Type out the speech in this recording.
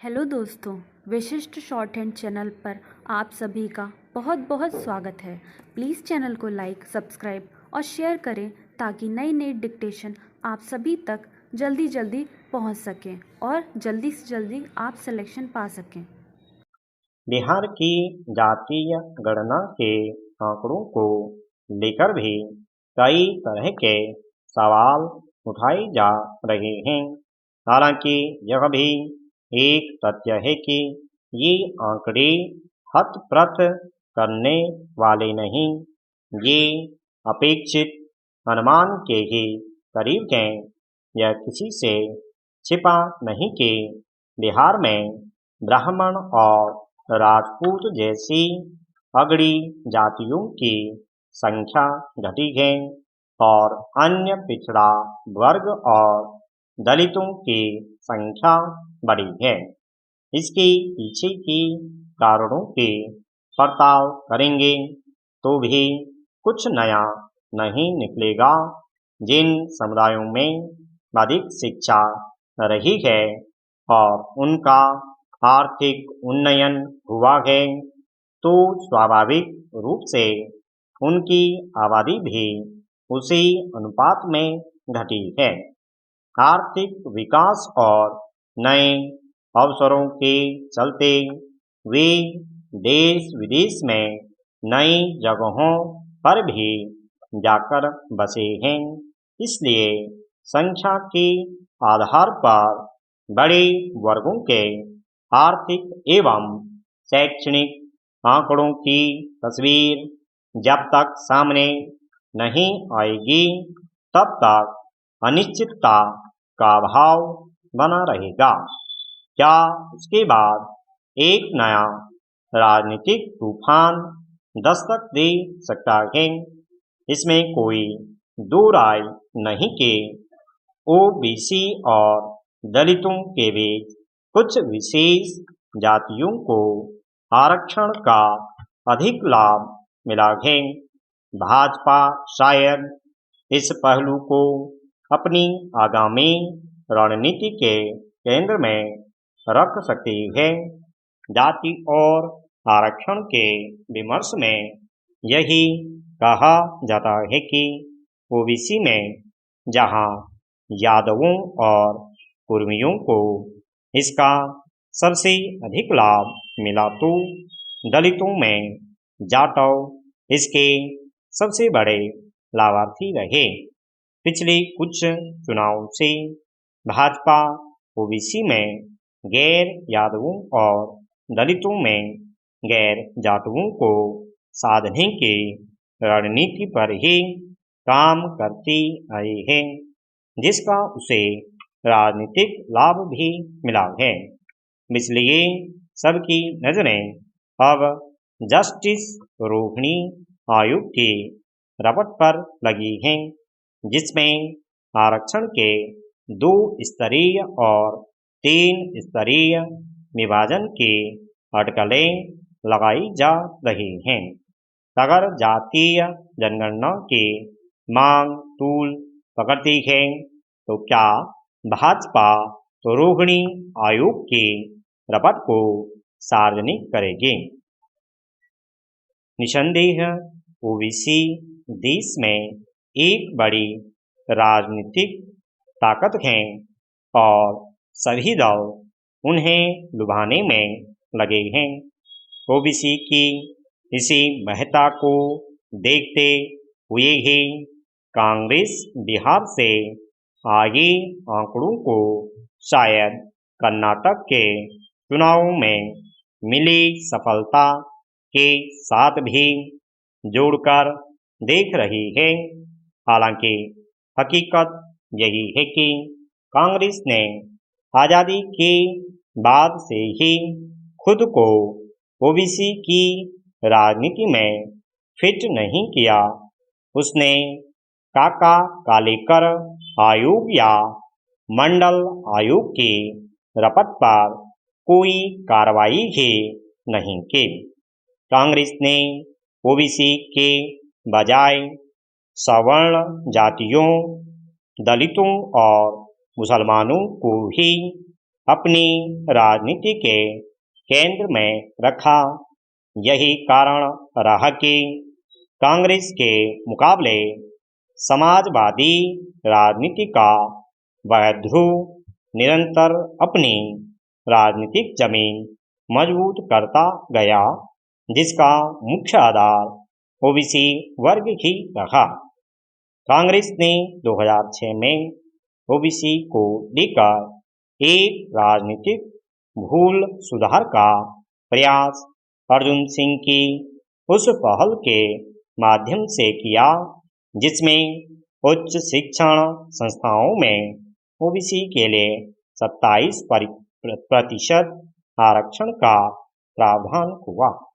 Hello दोस्तों, विशिष्ट short hand channel पर आप सभी का बहुत बहुत स्वागत है। प्लीज़ चैनल को लाइक, सब्सक्राइब और शेयर करें ताकि नई नई डिक्टेशन आप सभी तक जल्दी जल्दी पहुंच सकें और जल्दी से जल्दी आप सिलेक्शन पा सकें। बिहार की जातीय गणना के आंकड़ों को लेकर भी कई तरह के सवाल उठाए जा रहे हैं। हालांकि यह भी एक तथ्य है कि ये आंकड़े हतप्रत करने वाले नहीं, ये अपेक्षित अनुमान के ही करीब हैं। यह किसी से छिपा नहीं कि बिहार में ब्राह्मण और राजपूत जैसी अगड़ी जातियों की संख्या घटी है और अन्य पिछड़ा वर्ग और दलितों की संख्या बढ़ी है। इसके पीछे के कारणों की पड़ताल करेंगे तो भी कुछ नया नहीं निकलेगा। जिन समुदायों में अधिक शिक्षा रही है और उनका आर्थिक उन्नयन हुआ है, तो स्वाभाविक रूप से उनकी आबादी भी उसी अनुपात में घटी है। आर्थिक विकास और नए अवसरों के चलते वे देश विदेश में नई जगहों पर भी जाकर बसे हैं। इसलिए संख्या के आधार पर बड़े वर्गों के आर्थिक एवं शैक्षणिक आंकड़ों की तस्वीर जब तक सामने नहीं आएगी, तब तक अनिश्चितता का भाव बना रहेगा। क्या उसके बाद एक नया राजनीतिक तूफान दस्तक दे सकता है? इसमें कोई दो राय नहीं कि ओबीसी और दलितों के बीच कुछ विशेष जातियों को आरक्षण का अधिक लाभ मिला है। भाजपा शायद इस पहलू को अपनी आगामी रणनीति के केंद्र में रख सकती है। जाति और आरक्षण के विमर्श में यही कहा जाता है कि ओबीसी में जहां यादवों और कुर्मियों को इसका सबसे अधिक लाभ मिला, तो दलितों में जाटव इसके सबसे बड़े लाभार्थी रहे। पिछले कुछ चुनावों से भाजपा ओबीसी में गैर यादवों और दलितों में गैर जाटवों को साधने की रणनीति पर ही काम करती आई है, जिसका उसे राजनीतिक लाभ भी मिला है। इसलिए सबकी नजरें अब जस्टिस रोहिणी आयोग की रपट पर लगी हैं, जिसमें आरक्षण के 2 स्तरीय और 3 स्तरीय विभाजन की अटकलें लगाई जा रही हैं। अगर जातीय जनगणना की मांग तूल पकड़ती है, तो क्या भाजपा रोहिणी आयोग की रपट को सार्वजनिक करेगी? निसंदेह ओबीसी देश में एक बड़ी राजनीतिक ताकत है और सभी दल उन्हें लुभाने में लगे हैं। ओबीसी की इसी महत्ता को देखते हुए ही कांग्रेस बिहार से आगे आंकड़ों को शायद कर्नाटक के चुनावों में मिली सफलता के साथ भी जोड़कर देख रही है। हालांकि हकीकत यही है कि कांग्रेस ने आज़ादी के बाद से ही खुद को ओबीसी की राजनीति में फिट नहीं किया। उसने काका कालेकर आयोग या मंडल आयोग की रपट पर कोई कार्रवाई ही नहीं की। कांग्रेस ने ओबीसी के बजाय सवर्ण जातियों, दलितों और मुसलमानों को ही अपनी राजनीति के केंद्र में रखा। यही कारण रहा कि कांग्रेस के मुकाबले समाजवादी राजनीति का वह ध्रुव निरंतर अपनी राजनीतिक जमीन मजबूत करता गया, जिसका मुख्य आधार ओबीसी वर्ग ही रहा। कांग्रेस ने 2006 में ओबीसी को लेकर एक राजनीतिक भूल सुधार का प्रयास अर्जुन सिंह की उस पहल के माध्यम से किया, जिसमें उच्च शिक्षण संस्थाओं में ओबीसी के लिए 27% आरक्षण का प्रावधान हुआ।